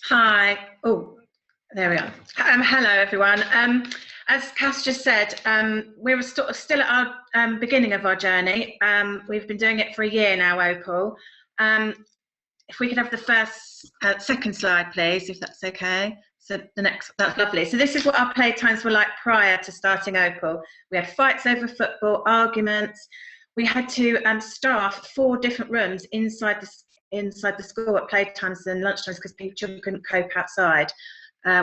Hi. Oh, there we are. Hello, everyone. As Cass just said, we're still at our beginning of our journey. We've been doing it for a year now, OPAL. If we could have the second slide, please, if that's okay. So that's lovely. So this is what our playtimes were like prior to starting OPAL. We had fights over football, arguments. We had to staff 4 different rooms inside the school at playtimes and lunchtimes because children couldn't cope outside,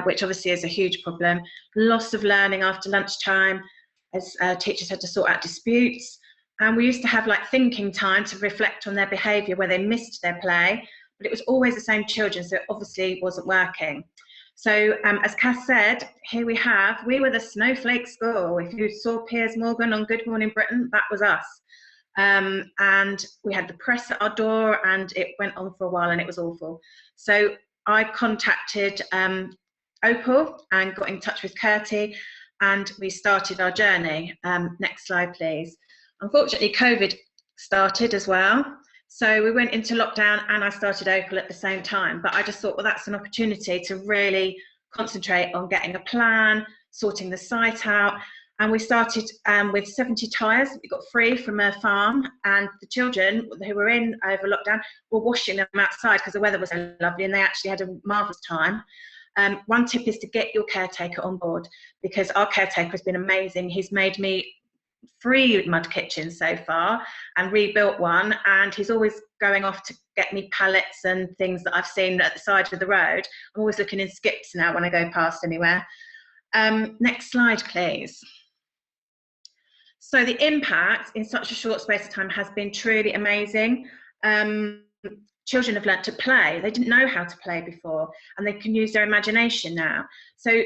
which obviously is a huge problem. Loss of learning after lunchtime, as teachers had to sort out disputes. And we used to have like thinking time to reflect on their behaviour where they missed their play, but it was always the same children, so it obviously wasn't working. So as Cass said, here we were the snowflake school. If you saw Piers Morgan on Good Morning Britain, that was us. And we had the press at our door, and it went on for a while and it was awful. So I contacted OPAL and got in touch with Kurti, and we started our journey. Next slide, please. Unfortunately, COVID started as well. So we went into lockdown and I started OPAL at the same time. But I just thought, well, that's an opportunity to really concentrate on getting a plan, sorting the site out. And we started with 70 tyres we got free from a farm, and the children who were in over lockdown were washing them outside because the weather was so lovely and they actually had a marvellous time. One tip is to get your caretaker on board, because our caretaker has been amazing. He's made me 3 mud kitchens so far and rebuilt one, and he's always going off to get me pallets and things that I've seen at the side of the road. I'm always looking in skips now when I go past anywhere. Next slide, please. So the impact in such a short space of time has been truly amazing. Children have learnt to play. They didn't know how to play before, and they can use their imagination now. So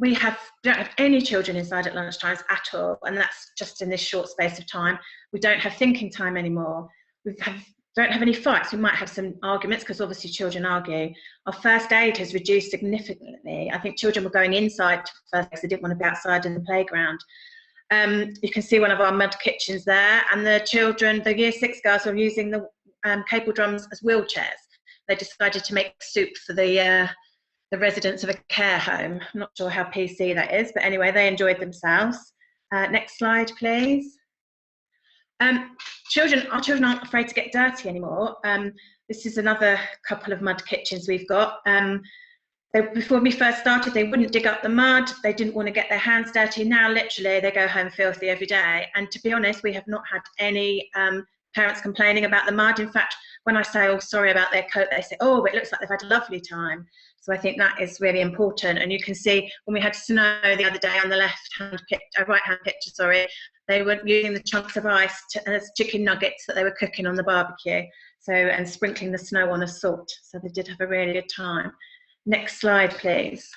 we don't have any children inside at lunchtimes at all, and that's just in this short space of time. We don't have thinking time anymore. Don't have any fights. We might have some arguments because obviously children argue. Our first aid has reduced significantly. I think children were going inside first because they didn't want to be outside in the playground. You can see one of our mud kitchens there, and the children, the year 6 girls, were using the cable drums as wheelchairs. They decided to make soup for the residents of a care home. I'm not sure how PC that is, but anyway, they enjoyed themselves. Next slide, please. Our children aren't afraid to get dirty anymore. This is another couple of mud kitchens we've got. Before we first started, they wouldn't dig up the mud. They didn't want to get their hands dirty. Now, literally, they go home filthy every day. And to be honest, we have not had any parents complaining about the mud. In fact, when I say, oh, sorry about their coat, they say, oh, but it looks like they've had a lovely time. So I think that is really important. And you can see when we had snow the other day on the right-hand picture, sorry, they were using the chunks of ice as chicken nuggets that they were cooking on the barbecue. So, and sprinkling the snow on as salt. So they did have a really good time. Next slide, please.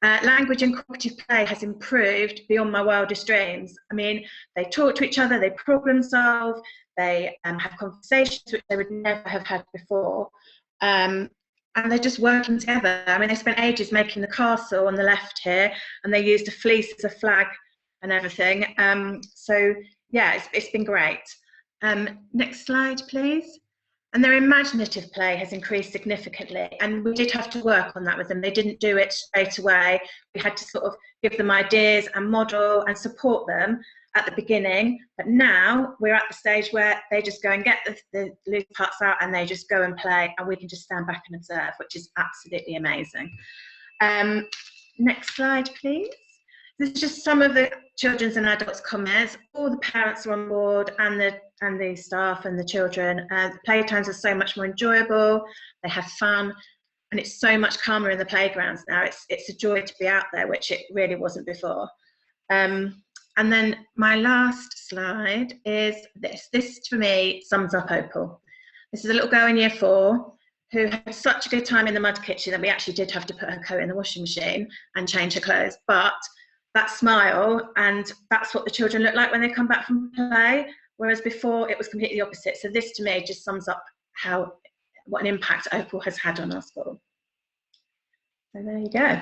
Language and cooperative play has improved beyond my wildest dreams. I mean, they talk to each other, they problem solve, they have conversations which they would never have had before. And they're just working together. I mean, they spent ages making the castle on the left here, and they used a fleece as a flag and everything. So yeah, it's been great. Next slide, please. And their imaginative play has increased significantly, and we did have to work on that with them. They didn't do it straight away. We had to sort of give them ideas and model and support them at the beginning, but now we're at the stage where they just go and get the loose parts out and they just go and play, and we can just stand back and observe, which is absolutely amazing. Next slide, please. This is just some of the children's and adults' comments. All the parents are on board, and the staff and the children. The playtimes are so much more enjoyable. They have fun, and it's so much calmer in the playgrounds now. It's a joy to be out there, which it really wasn't before. And then my last slide is this. This, for me, sums up OPAL. This is a little girl in year 4 who had such a good time in the mud kitchen that we actually did have to put her coat in the washing machine and change her clothes. But that smile, and that's what the children look like when they come back from play, whereas before it was completely opposite. So this, to me, just sums up what an impact OPAL has had on our school. So there you go.